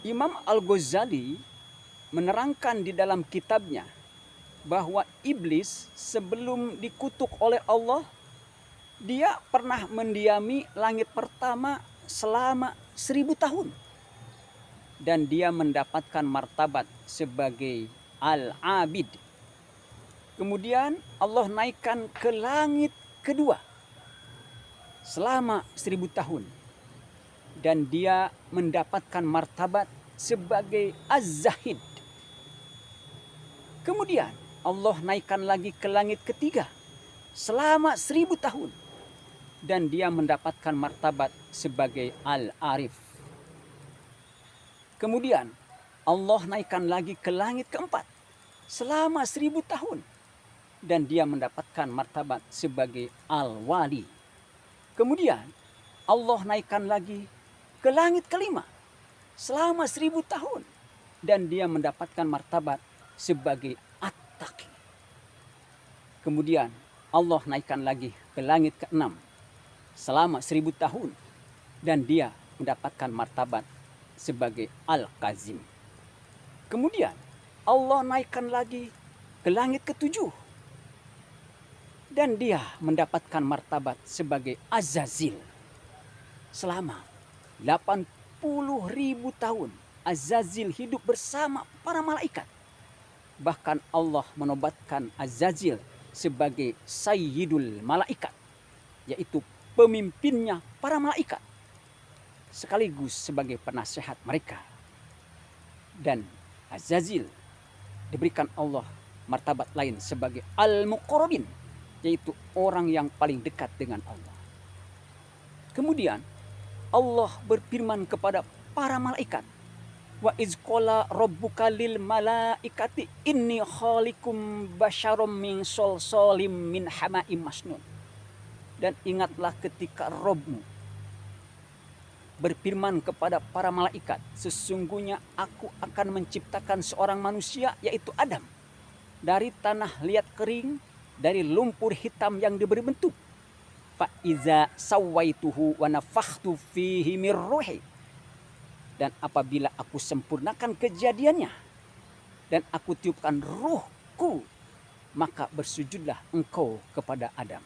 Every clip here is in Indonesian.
Imam Al-Ghazali menerangkan di dalam kitabnya bahwa iblis sebelum dikutuk oleh Allah, dia pernah mendiami langit pertama selama 1000 tahun. Dan dia mendapatkan martabat sebagai Al-Abid. Kemudian Allah naikkan ke langit kedua selama 1000 tahun. Dan dia mendapatkan martabat sebagai Az-Zahid. Kemudian Allah naikkan lagi ke langit ketiga selama 1000 tahun. Dan dia mendapatkan martabat sebagai Al-Arif. Kemudian Allah naikkan lagi ke langit keempat selama 1000 tahun. Dan dia mendapatkan martabat sebagai Al-Wali. Kemudian Allah naikkan lagi ke langit kelima selama 1000 tahun. Dan dia mendapatkan martabat sebagai At-Taqi. Kemudian Allah naikkan lagi ke langit keenam selama 1000 tahun. Dan dia mendapatkan martabat sebagai Al-Kazim. Kemudian Allah naikkan lagi ke langit ketujuh. Dan dia mendapatkan martabat sebagai Azazil. Selama 80.000 tahun Azazil hidup bersama para malaikat. Bahkan Allah menobatkan Azazil sebagai Sayyidul Malaikat, yaitu pemimpinnya para malaikat, sekaligus sebagai penasehat mereka. Dan Azazil diberikan Allah martabat lain sebagai Al-Muqarrabin, yaitu orang yang paling dekat dengan Allah. Kemudian Allah berfirman kepada para malaikat, wa izqala rabbuka lil malaikati inni khaliqum basyarum min solsolim min hama'im masnun. Dan ingatlah ketika Rabbmu berfirman kepada para malaikat, sesungguhnya aku akan menciptakan seorang manusia, yaitu Adam, dari tanah liat kering, dari lumpur hitam yang diberi bentuk. Fa iza sawaituhu wa nafakhtu fihi mir ruhi. Dan apabila aku sempurnakan kejadiannya dan aku tiupkan ruhku, maka bersujudlah engkau kepada Adam.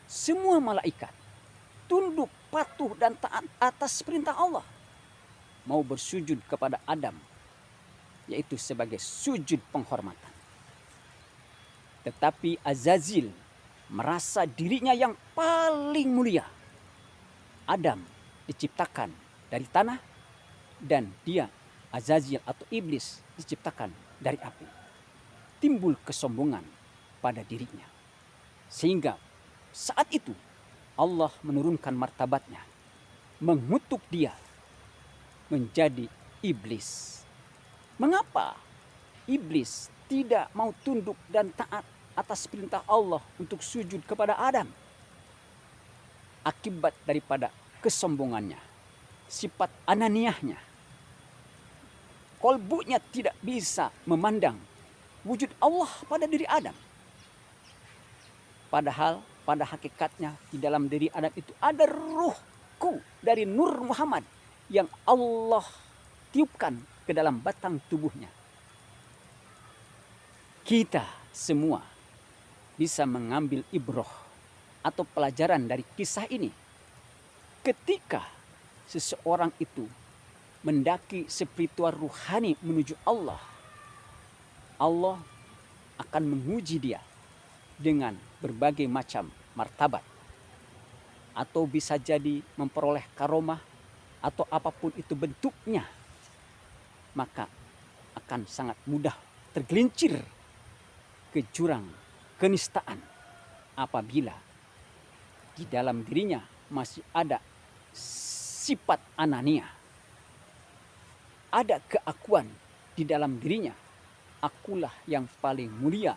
Semua malaikat tunduk, patuh dan taat atas perintah Allah, mau bersujud kepada Adam, yaitu sebagai sujud penghormatan. Tetapi Azazil merasa dirinya yang paling mulia. Adam diciptakan dari tanah dan dia, Azazil atau iblis, diciptakan dari api. Timbul kesombongan pada dirinya. Sehingga saat itu Allah menurunkan martabatnya, mengutuk dia menjadi iblis. Mengapa iblis tidak mau tunduk dan taat atas perintah Allah untuk sujud kepada Adam? Akibat daripada kesombongannya, sifat ananiahnya. Kolbunya tidak bisa memandang wujud Allah pada diri Adam. Padahal pada hakikatnya di dalam diri Adam itu ada ruhku dari Nur Muhammad yang Allah tiupkan ke dalam batang tubuhnya. Kita semua bisa mengambil ibrah atau pelajaran dari kisah ini. Ketika seseorang itu mendaki spiritual ruhani menuju Allah, Allah akan menguji dia dengan berbagai macam martabat. Atau bisa jadi memperoleh karomah atau apapun itu bentuknya. Maka akan sangat mudah tergelincir ke jurang kenistaan apabila di dalam dirinya masih ada sifat anania. Ada keakuan di dalam dirinya. Akulah yang paling mulia.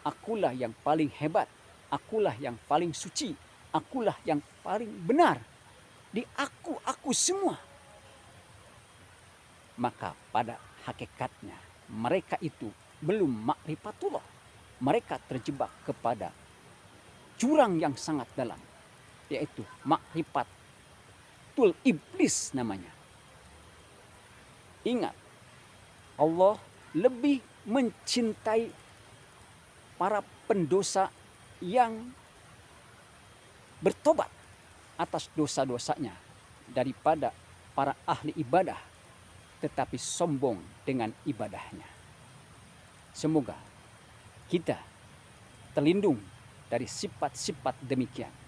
Akulah yang paling hebat. Akulah yang paling suci. Akulah yang paling benar. Di aku semua. Maka pada hakikatnya mereka itu belum ma'rifatullah. Mereka terjebak kepada jurang yang sangat dalam, yaitu ma'rifatul iblis namanya. Ingat, Allah lebih mencintai para pendosa yang bertobat atas dosa-dosanya daripada para ahli ibadah tetapi sombong dengan ibadahnya. Semoga kita terlindung dari sifat-sifat demikian.